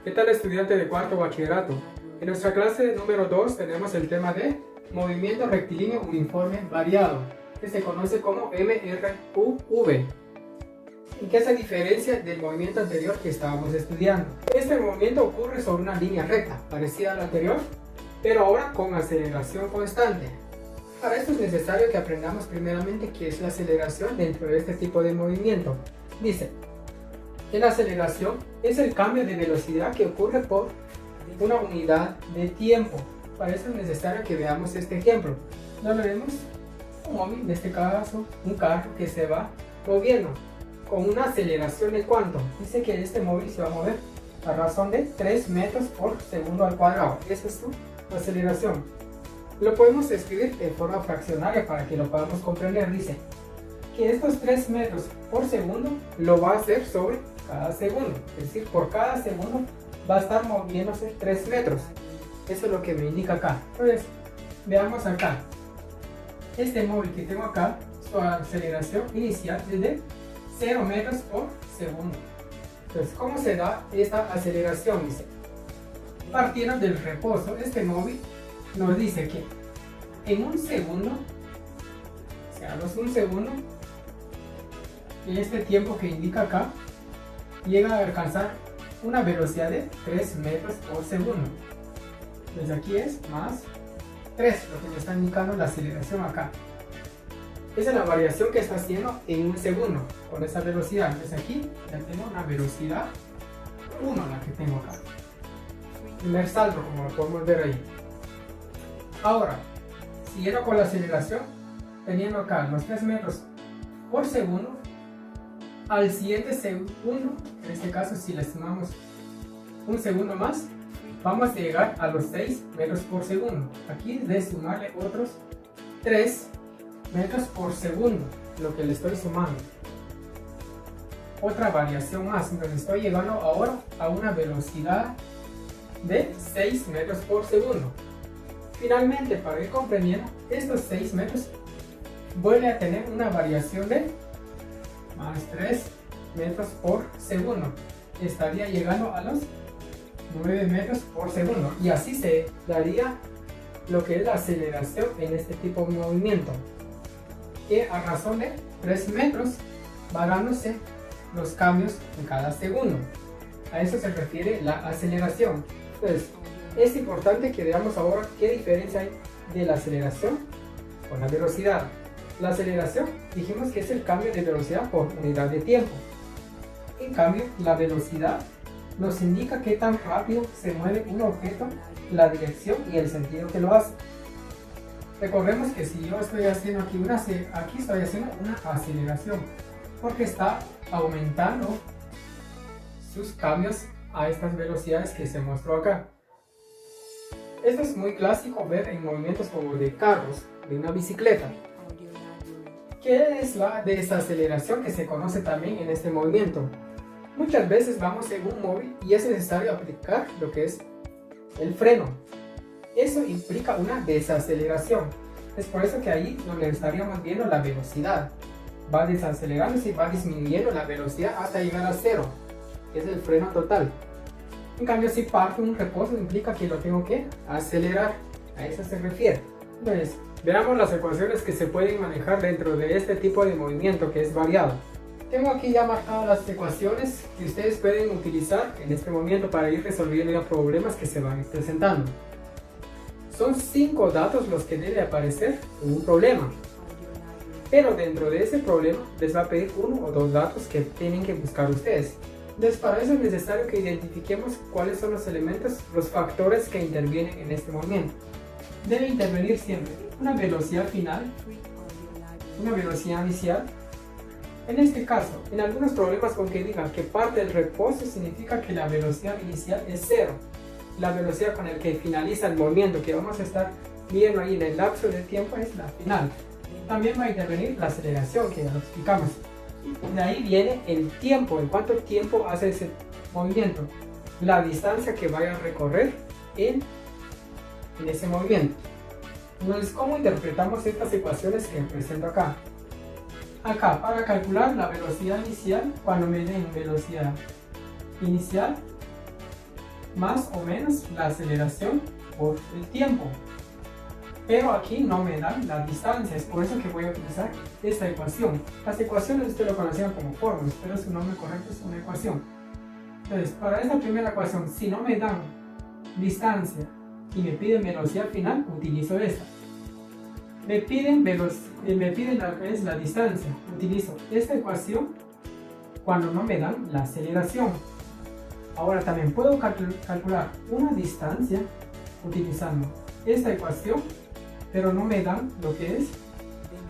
¿Qué tal, estudiante de cuarto bachillerato? En nuestra clase número 2 tenemos el tema de movimiento rectilíneo uniforme variado, que se conoce como MRUV. ¿Y qué se diferencia del movimiento anterior que estábamos estudiando? Este movimiento ocurre sobre una línea recta, parecida al anterior, pero ahora con aceleración constante. Para esto es necesario que aprendamos primeramente qué es la aceleración dentro de este tipo de movimiento. Dice, que la aceleración es el cambio de velocidad que ocurre por una unidad de tiempo. Para eso es necesario que veamos este ejemplo. Donde vemos un móvil, en este caso un carro que se va moviendo con una aceleración de ¿cuánto? Dice que este móvil se va a mover a razón de 3 metros por segundo al cuadrado. Esa es su aceleración. Lo podemos escribir de forma fraccionaria para que lo podamos comprender. Dice que estos 3 metros por segundo lo va a hacer sobre cada segundo, es decir, por cada segundo va a estar moviéndose 3 metros. Eso es lo que me indica acá. Entonces, veamos acá. Este móvil que tengo acá, su aceleración inicial es de 0 metros por segundo. Entonces, ¿cómo se da esta aceleración? Dice, partiendo del reposo, este móvil nos dice que en un segundo, o sea, un segundo, en este tiempo que indica acá, llega a alcanzar una velocidad de 3 metros por segundo. Desde aquí es más 3, lo que me está indicando la aceleración acá. Esa es la variación que está haciendo en un segundo con esa velocidad. Desde aquí ya tengo una velocidad 1, la que tengo acá. Primer salto, como lo podemos ver ahí. Ahora, siguiendo con la aceleración, teniendo acá los 3 metros por segundo, al siguiente segundo, en este caso si le sumamos un segundo más, vamos a llegar a los 6 metros por segundo. Aquí de sumarle otros 3 metros por segundo, lo que le estoy sumando. Otra variación más, entonces estoy llegando ahora a una velocidad de 6 metros por segundo. Finalmente, para ir comprendiendo, estos 6 metros vuelve a tener una variación de más 3 metros por segundo. Estaría llegando a los 9 metros por segundo. Y así se daría lo que es la aceleración en este tipo de movimiento. Que a razón de 3 metros va dándose los cambios en cada segundo. A eso se refiere la aceleración. Entonces, es importante que veamos ahora qué diferencia hay de la aceleración con la velocidad. La aceleración dijimos que es el cambio de velocidad por unidad de tiempo. En cambio, la velocidad nos indica qué tan rápido se mueve un objeto, la dirección y el sentido que lo hace. Recordemos que si yo estoy haciendo aquí estoy haciendo una aceleración porque está aumentando sus cambios a estas velocidades que se mostró acá. Esto es muy clásico ver en movimientos como de carros, de una bicicleta. ¿Qué es la desaceleración que se conoce también en este movimiento? Muchas veces vamos en un móvil y es necesario aplicar lo que es el freno. Eso implica una desaceleración. Es por eso que ahí donde estaríamos viendo la velocidad. Va desacelerando y va disminuyendo la velocidad hasta llegar a 0, que es el freno total. En cambio, si parto un reposo implica que lo tengo que acelerar. A eso se refiere. Entonces, veamos las ecuaciones que se pueden manejar dentro de este tipo de movimiento que es variado. Tengo aquí ya marcadas las ecuaciones que ustedes pueden utilizar en este momento para ir resolviendo los problemas que se van presentando. Son 5 datos los que debe aparecer en un problema. Pero dentro de ese problema les va a pedir 1 o 2 datos que tienen que buscar ustedes. Entonces, para eso es necesario que identifiquemos cuáles son los elementos, los factores que intervienen en este movimiento. Debe intervenir siempre una velocidad final, una velocidad inicial. En este caso, en algunos problemas con que digan que parte del reposo significa que la velocidad inicial es 0. La velocidad con la que finaliza el movimiento que vamos a estar viendo ahí en el lapso de tiempo es la final. También va a intervenir la aceleración, que ya lo explicamos. De ahí viene el tiempo, en cuánto tiempo hace ese movimiento, la distancia que vaya a recorrer en ese movimiento. Entonces, ¿cómo interpretamos estas ecuaciones que presento acá? Acá, para calcular la velocidad inicial, cuando me den velocidad inicial, más o menos la aceleración por el tiempo. Pero aquí no me dan la distancia, es por eso que voy a utilizar esta ecuación. Las ecuaciones usted lo conocían como fórmulas, pero su nombre correcto es una ecuación. Entonces, para esta primera ecuación, si no me dan distancia y me piden velocidad final, utilizo esta. Me piden lo que es la distancia, utilizo esta ecuación cuando no me dan la aceleración. Ahora también puedo calcular una distancia utilizando esta ecuación, pero no me dan lo que es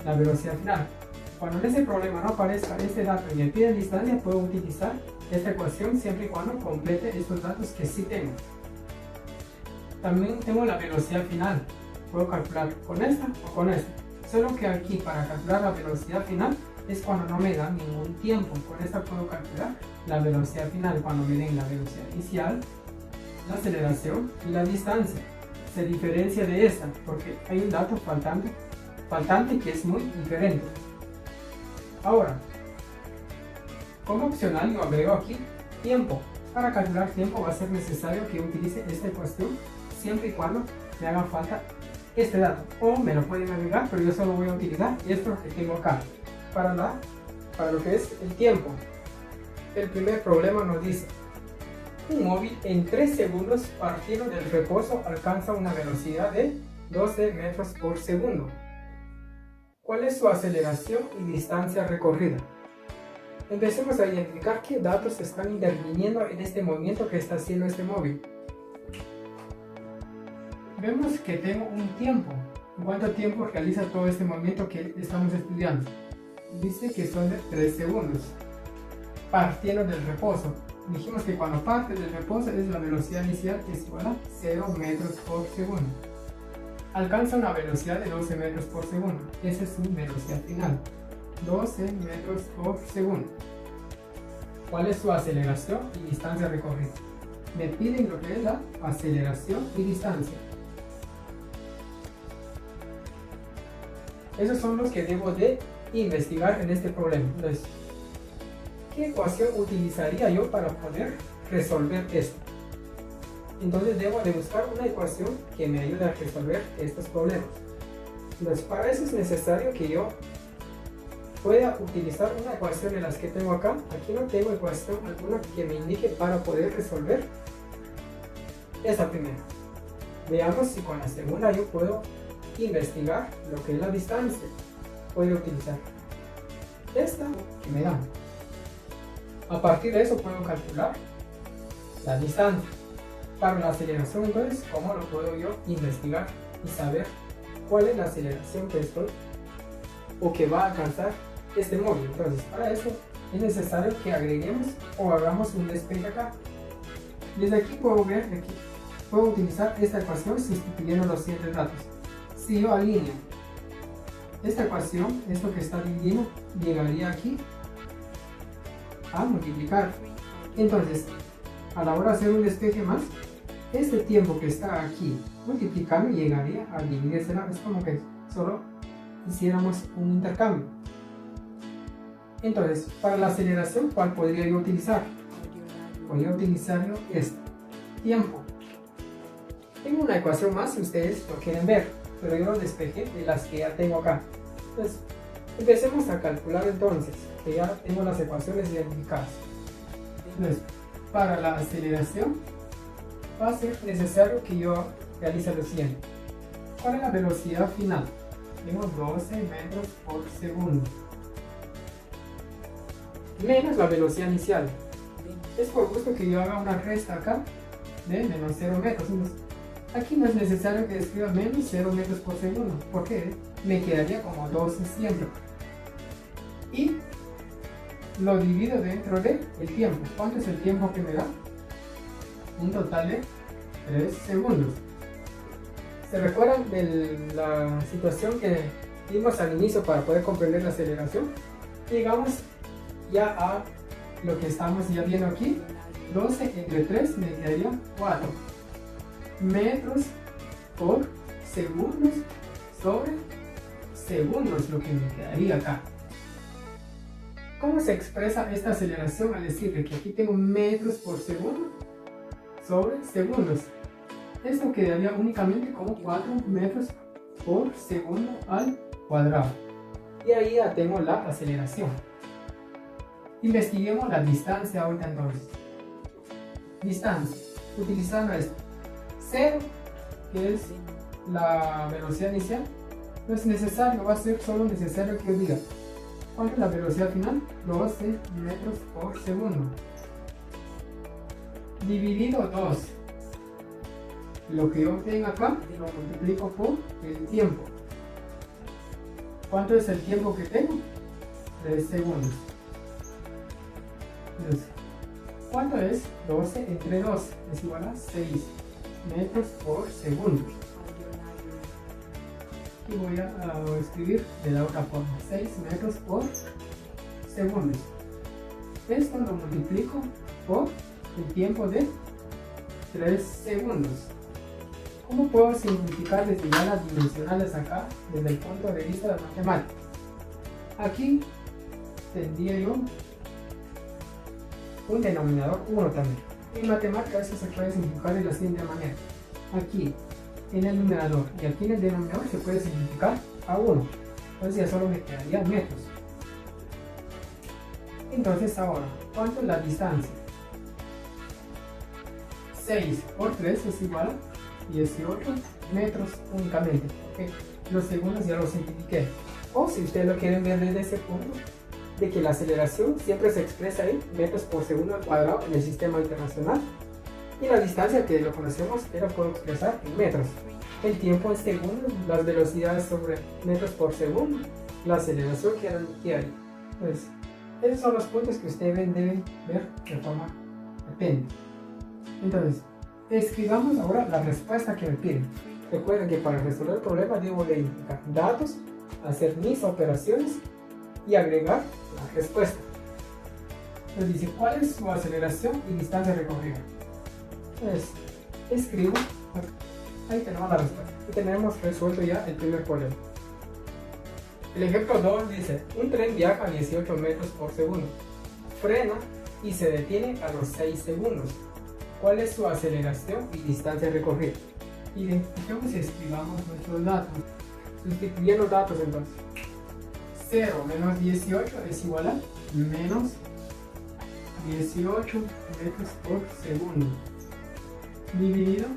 la velocidad final. Cuando en ese problema no aparezca este dato y me piden distancia, puedo utilizar esta ecuación siempre y cuando complete estos datos que sí tengo. También tengo la velocidad final. Puedo calcular con esta o con esta. Solo que aquí para calcular la velocidad final es cuando no me dan ningún tiempo. Con esta puedo calcular la velocidad final cuando me den la velocidad inicial, la aceleración y la distancia. Se diferencia de esta porque hay un dato faltante que es muy diferente. Ahora, como opcional yo agrego aquí tiempo. Para calcular tiempo va a ser necesario que utilice esta ecuación siempre y cuando me haga falta este dato, o me lo pueden agregar, pero yo solo voy a utilizar esto que tengo acá para lo que es el tiempo. El primer problema nos dice: un móvil en 3 segundos partiendo del reposo alcanza una velocidad de 12 metros por segundo. ¿Cuál es su aceleración y distancia recorrida? Empecemos a identificar qué datos están interviniendo en este movimiento que está haciendo este móvil. Vemos que tengo un tiempo. ¿Cuánto tiempo realiza todo este movimiento que estamos estudiando? Dice que son de 3 segundos. Partiendo del reposo. Dijimos que cuando parte del reposo es la velocidad inicial, que es igual a 0 metros por segundo. Alcanza una velocidad de 12 metros por segundo. Esa es su velocidad final. 12 metros por segundo. ¿Cuál es su aceleración y distancia recorrida? Me piden lo que es la aceleración y distancia. Esos son los que debo de investigar en este problema. Entonces, ¿qué ecuación utilizaría yo para poder resolver esto? Entonces debo de buscar una ecuación que me ayude a resolver estos problemas. Entonces, para eso es necesario que yo pueda utilizar una ecuación de las que tengo acá. Aquí no tengo ecuación alguna que me indique para poder resolver esta primera. Veamos si con la segunda yo puedo investigar lo que es la distancia. Puedo utilizar esta que me dan. A partir de eso puedo calcular la distancia. Para la aceleración, entonces, ¿cómo lo puedo yo investigar y saber cuál es la aceleración que estoy o que va a alcanzar este móvil? Entonces, para eso es necesario que agreguemos o hagamos un despeje acá. Desde aquí puedo ver que puedo utilizar esta ecuación sustituyendo los siguientes datos. Si yo alineo esta ecuación, esto que está dividiendo, llegaría aquí a multiplicar. Entonces, a la hora de hacer un despeje más, este tiempo que está aquí multiplicando llegaría a dividirse. Es como que solo hiciéramos un intercambio. Entonces, para la aceleración, ¿cuál podría yo utilizar? Podría utilizar yo este tiempo. Tengo una ecuación más si ustedes lo quieren ver, pero yo lo despejé de las que ya tengo acá. Entonces, empecemos a calcular entonces, que ya tengo las ecuaciones identificadas. Entonces, para la aceleración va a ser necesario que yo realice lo siguiente. ¿Cuál es la velocidad final? Tengo 12 metros por segundo menos la velocidad inicial. Es por gusto que yo haga una resta acá de menos 0 metros. Entonces, aquí no es necesario que escriba menos 0 metros por segundo, porque me quedaría como 12 siempre. Y lo divido dentro del tiempo. ¿Cuánto es el tiempo que me da? Un total de 3 segundos. ¿Se recuerdan de la situación que vimos al inicio para poder comprender la aceleración? Llegamos ya a lo que estamos ya viendo aquí. 12 entre 3 me quedaría 4 metros por segundos sobre segundos, lo que me quedaría acá. ¿Cómo se expresa esta aceleración al decirle que aquí tengo metros por segundo sobre segundos. Esto quedaría únicamente como 4 metros por segundo al cuadrado. Y ahí ya tengo la aceleración. Investiguemos la distancia ahorita entonces. Distancia, utilizando esto. 0, que es la velocidad inicial, no es necesario, va a ser solo necesario que yo diga ¿cuánto es la velocidad final? 12 metros por segundo. Dividido 2. Lo que yo tengo acá lo multiplico por el tiempo. ¿Cuánto es el tiempo que tengo? 3 segundos. Entonces, ¿cuánto es 12 entre 2? Es igual a 6 metros por segundo. Y voy a escribir de la otra forma, 6 metros por segundo. Esto lo multiplico por el tiempo de 3 segundos. ¿Cómo puedo simplificar desde ya las dimensionales acá desde el punto de vista de la matemática? Aquí tendría yo un denominador 1 también. En matemática eso se puede simplificar de la siguiente manera. Aquí en el numerador y aquí en el denominador se puede simplificar a 1. Entonces ya solo me quedaría metros. Entonces ahora, ¿cuánto es la distancia? 6 por 3 es igual a 18 metros únicamente. ¿Okay? Los segundos ya los simplifiqué. O si ustedes lo quieren ver desde ese punto, de que la aceleración siempre se expresa en metros por segundo al cuadrado en el sistema internacional. Y la distancia que lo conocemos la puedo expresar en metros. El tiempo en segundos, las velocidades sobre metros por segundo, la aceleración que hay. Pues, esos son los puntos que ustedes deben ver de forma atenta. Entonces, escribamos ahora la respuesta que me piden. Recuerden que para resolver el problema debo de indicar datos, hacer mis operaciones y agregar la respuesta. Nos dice cuál es su aceleración y distancia recorrida. Entonces, escribo, ahí tenemos la respuesta y tenemos resuelto ya el primer problema. El ejemplo 2 dice, un tren viaja a 18 metros por segundo, frena y se detiene a los 6 segundos. ¿Cuál es su aceleración y distancia recorrida? Identifiquemos y escribamos nuestros datos. Sustituyendo datos entonces. 0 menos 18 es igual a menos 18 metros por segundo. Dividido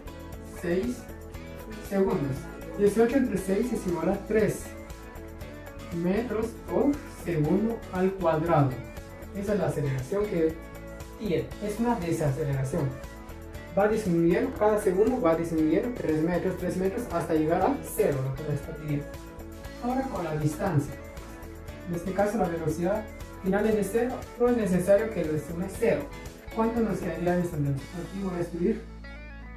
6 segundos. 18 entre 6 es igual a 3 metros por segundo al cuadrado. Esa es la aceleración que tiene. Es una desaceleración. Va disminuyendo, cada segundo va disminuyendo 3 metros hasta llegar a 0, lo que me está pidiendo. Ahora con la distancia. En este caso la velocidad final es de 0, no es necesario que lo sume 0. ¿Cuánto nos quedaría esto? Aquí voy a escribir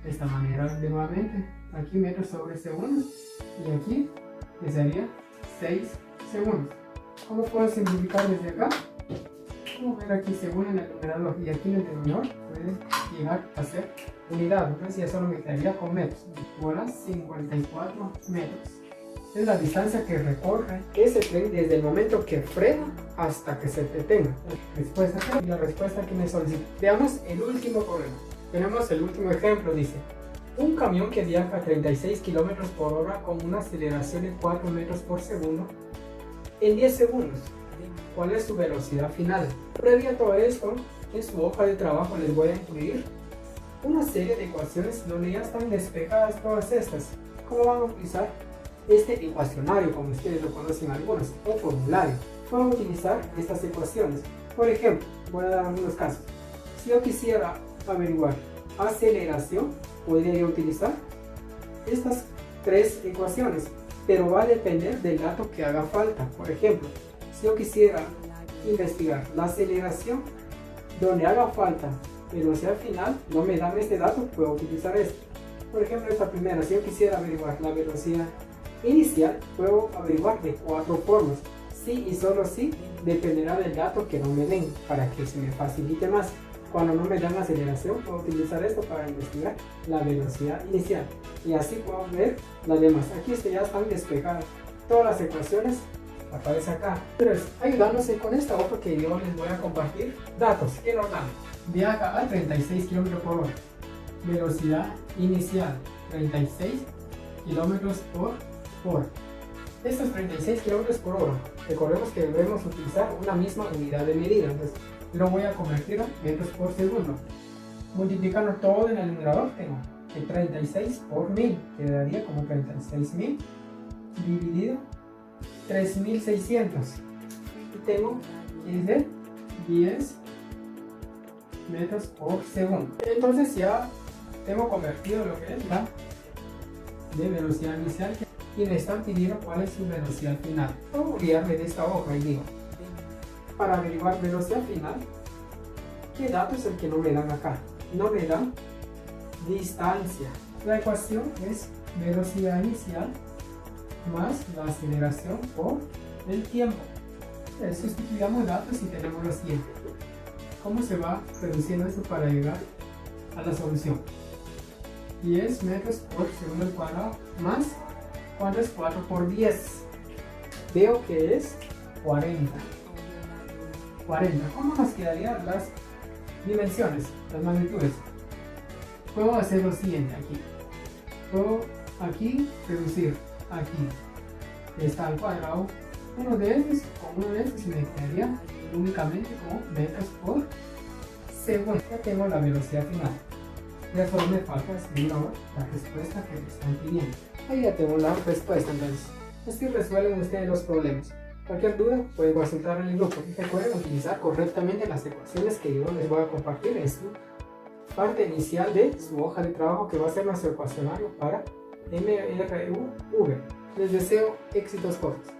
de esta manera de nuevamente. Aquí metros sobre segundos y aquí que sería 6 segundos. ¿Cómo puedo simplificar desde acá? Vamos a ver aquí según en el numerador y aquí en el denominador puede llegar a ser unidad. Entonces ya solo me quedaría con metros. Igual 54 metros. Es la distancia que recorre ese tren desde el momento que frena hasta que se detenga. Respuesta y la respuesta que me solicita. Veamos el último problema. Tenemos el último ejemplo, dice. Un camión que viaja a 36 km por hora con una aceleración de 4 metros por segundo en 10 segundos. ¿Cuál es su velocidad final? Previo a todo esto, en su hoja de trabajo les voy a incluir una serie de ecuaciones donde ya están despejadas todas estas. ¿Cómo van a utilizar este ecuacionario, como ustedes lo conocen algunos, o formulario? Puedo utilizar estas ecuaciones. Por ejemplo, voy a dar algunos casos. Si yo quisiera averiguar aceleración, podría yo utilizar estas 3 ecuaciones, pero va a depender del dato que haga falta. Por ejemplo, si yo quisiera investigar la aceleración donde haga falta velocidad final, no me dan este dato, puedo utilizar este. Por ejemplo, esta primera, si yo quisiera averiguar la velocidad inicial, puedo averiguar de 4 formas. Sí y solo sí dependerá del dato que no me den, para que se me facilite más. Cuando no me dan aceleración, puedo utilizar esto para investigar la velocidad inicial. Y así puedo ver las demás. Aquí ya están despejadas todas las ecuaciones, aparece acá. Pero ayudándose con esta hoja que yo les voy a compartir, datos que nos dan. Viaja a 36 km por hora. velocidad inicial 36 kilómetros por hora. Estos 36 kilómetros por hora, recordemos que debemos utilizar una misma unidad de medida, entonces lo voy a convertir a metros por segundo. Multiplicando todo en el numerador, tengo que 36 por 1000 quedaría como 36.000 dividido 3600 y tengo que es de 10 metros por segundo. Entonces ya tengo convertido lo que es la de velocidad inicial y me están pidiendo cuál es su velocidad final. Voy a guiarme de esta hoja y digo, para averiguar velocidad final, ¿qué dato es el que no me dan acá? No me dan distancia. La ecuación es velocidad inicial más la aceleración por el tiempo. Sustituyamos datos y tenemos lo siguiente. ¿Cómo se va reduciendo esto para llegar a la solución? 10 metros por segundo al cuadrado más, ¿cuánto es 4 por 10? Veo que es 40. ¿Cómo nos quedarían las dimensiones, las magnitudes? Puedo hacer lo siguiente aquí. Puedo aquí reducir aquí. Está al cuadrado. Uno de estos con uno de estos me quedaría únicamente como metros por segundo. Ya tengo la velocidad final. Ya solo me falta escribir ahora la respuesta que me están pidiendo. Ahí ya tengo la respuesta, entonces. Así resuelven ustedes los problemas. Cualquier duda puede consultar en el grupo. Y recuerden utilizar correctamente las ecuaciones que yo les voy a compartir en su parte inicial de su hoja de trabajo, que va a ser nuestro ecuacionario para MRUV. Les deseo éxitos cortos.